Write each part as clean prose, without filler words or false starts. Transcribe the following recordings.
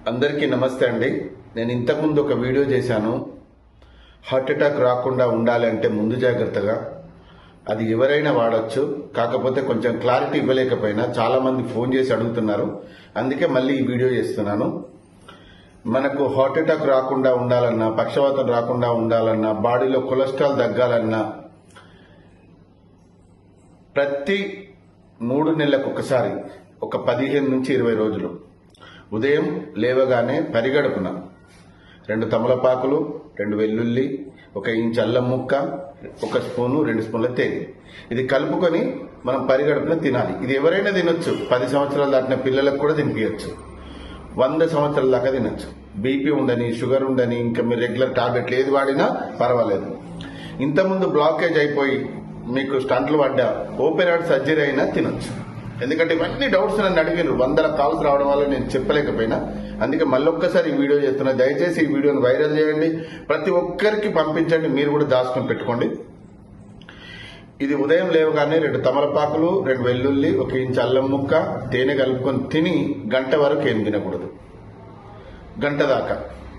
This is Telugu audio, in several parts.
అందరికీ నమస్తే అండి. నేను ఇంతకుముందు ఒక వీడియో చేశాను. హార్ట్ అటాక్ రాకుండా ఉండాలి అంటే ముందు జాగ్రత్తగా. అది ఎవరైనా వాడచ్చు. కాకపోతే కొంచెం క్లారిటీ ఇవ్వలేకపోయినా చాలామంది ఫోన్ చేసి అడుగుతున్నారు. అందుకే మళ్ళీ ఈ వీడియో చేస్తున్నాను. మనకు హార్ట్ అటాక్ రాకుండా ఉండాలన్నా, పక్షవాతం రాకుండా ఉండాలన్నా, బాడీలో కొలెస్ట్రాల్ తగ్గాలన్నా ప్రతి 3 నెలలకు ఒకసారి ఒక 15 నుంచి 20 రోజులు ఉదయం లేవగానే పరిగడుపున 2 తమలపాకులు, 2 వెల్లుల్లి, 1 ఇంచు అల్లం ముక్క, 1 స్పూను 2 స్పూన్ల తేనె ఇది కలుపుకొని మనం పరిగడుపున తినాలి. ఇది ఎవరైనా తినొచ్చు. 10 సంవత్సరాలు దాటిన పిల్లలకు కూడా తినిపించచ్చు. 100 సంవత్సరాల దాకా తినొచ్చు. బీపీ ఉండని, షుగర్ ఉండని, ఇంకా మీరు రెగ్యులర్ టాబ్లెట్లు ఏది వాడినా పర్వాలేదు. ఇంతకుముందు బ్లాకేజ్ అయిపోయి మీకు స్టంట్లు పడ్డా, ఓపెన్ హార్ట్ సర్జరీ అయినా తినొచ్చు. ఎందుకంటే ఇవన్నీ డౌట్స్ నన్ను అడిగారు. 100 కాల్స్ రావడం వల్ల నేను చెప్పలేకపోయినా, అందుకే మళ్ళొక్కసారి ఈ వీడియో చేస్తున్నా. దయచేసి ఈ వీడియోని వైరల్ చేయండి, ప్రతి ఒక్కరికి పంపించండి. మీరు కూడా దాచుకొని పెట్టుకోండి. ఇది ఉదయం లేవగానే 2 తమలపాకులు, 2 వెల్లుల్లి, 1 ఇంచు అల్లం ముక్క, తేనె కలుపుకొని తిని గంట వరకు ఏం తినకూడదు. గంట దాకా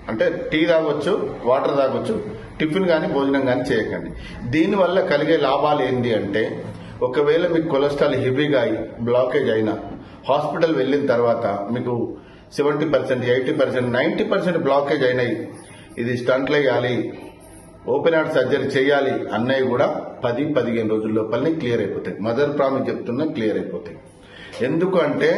అంటే టీ తాగొచ్చు, వాటర్ తాగొచ్చు, టిఫిన్ కానీ భోజనం కానీ చేయకండి. దీనివల్ల కలిగే లాభాలు ఏంటి అంటే, ఒకవేళ మీకు కొలెస్ట్రాల్ హెవీగా అయి బ్లాకేజ్ అయినా హాస్పిటల్ వెళ్ళిన తర్వాత మీకు 70%, 80%, 90% బ్లాకేజ్ అయినాయి, ఇది స్టంట్లు వేయాలి, ఓపెన్ హార్ట్ సర్జరీ చేయాలి అన్నవి కూడా 10-15 రోజుల లోపలనే క్లియర్ అయిపోతాయి. మదర్ ప్రామిస్ చెప్తున్నా క్లియర్ అయిపోతాయి. ఎందుకు అంటే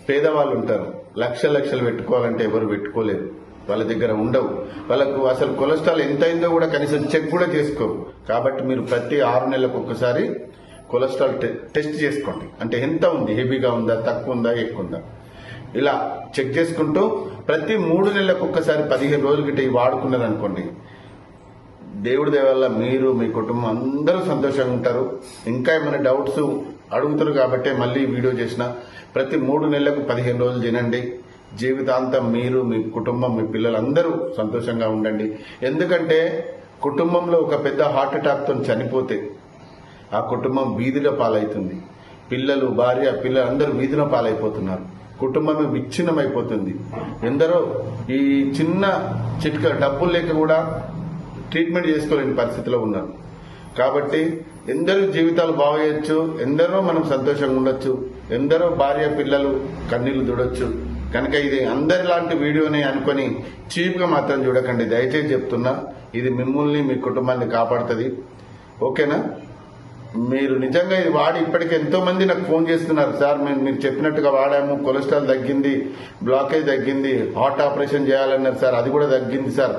పేదవాళ్ళు ఉంటారు, లక్షలు పెట్టుకోవాలంటే ఎవరు పెట్టుకోలేరు, వాళ్ళ దగ్గర ఉండవు. వాళ్ళకు అసలు కొలెస్ట్రాల్ ఎంత అయిందో కూడా కనీసం చెక్ కూడా చేసుకోరు. కాబట్టి మీరు ప్రతి 6 నెలలకు ఒక్కసారి కొలెస్ట్రాల్ టెస్ట్ చేసుకోండి. అంటే ఎంత ఉంది, హెవీగా ఉందా, తక్కువ ఉందా, ఎక్కువ ఉందా, ఇలా చెక్ చేసుకుంటూ ప్రతి 3 నెలలకు ఒక్కసారి 15 రోజుల గిట్ట ఇవి వాడుకున్నారనుకోండి, దేవుడి దయ వల్ల మీరు, మీ కుటుంబం అందరూ సంతోషంగా ఉంటారు. ఇంకా ఏమైనా డౌట్స్ అడుగుతారు కాబట్టి మళ్ళీ వీడియో చేసిన. ప్రతి 3 నెలలకు 15 రోజులు తినండి. జీవితాంతం మీరు, మీ కుటుంబం, మీ పిల్లలందరూ సంతోషంగా ఉండండి. ఎందుకంటే కుటుంబంలో ఒక పెద్ద హార్ట్ అటాక్తో చనిపోతే ఆ కుటుంబం వీధిలో పాలవుతుంది. పిల్లలు, భార్య, పిల్లలందరూ వీధిలో పాలైపోతున్నారు. కుటుంబమే విచ్ఛిన్నమైపోతుంది. ఎందరో ఈ చిన్న చిట్కా డబ్బులు లేక కూడా ట్రీట్మెంట్ చేసుకోలేని పరిస్థితిలో ఉన్నారు. కాబట్టి ఎందరో జీవితాలు బాగోయొచ్చు, ఎందరో మనం సంతోషంగా ఉండొచ్చు, ఎందరో భార్య పిల్లలు కన్నీళ్లు దుడొచ్చు. కనుక ఇది అందరిలాంటి వీడియోని అనుకొని చీప్గా మాత్రం చూడకండి. దయచేసి చెప్తున్నా, ఇది మిమ్మల్ని, మీ కుటుంబాన్ని కాపాడుతుంది. ఓకేనా? మీరు నిజంగా ఇది వాడి ఇప్పటికీ ఎంతో మంది నాకు ఫోన్ చేస్తున్నారు. సార్ మీరు చెప్పినట్టుగా వాడాము, కొలెస్ట్రాల్ తగ్గింది, బ్లాకేజ్ తగ్గింది, హార్ట్ ఆపరేషన్ చేయాలన్నారు సార్, అది కూడా తగ్గింది సార్,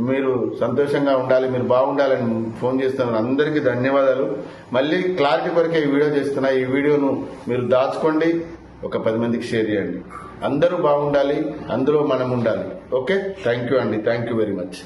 మీరు సంతోషంగా ఉండాలి, మీరు బాగుండాలని ఫోన్ చేస్తున్నారు. అందరికీ ధన్యవాదాలు. మళ్ళీ క్లారిటీ కొరకే ఈ వీడియో చేస్తున్నా. ఈ వీడియోను మీరు దాచుకోండి, ఒక 10 మందికి షేర్ చేయండి. అందరూ బాగుండాలి, అందులో మనం ఉండాలి. ఓకే, థ్యాంక్ యూ అండి. Thank you very much.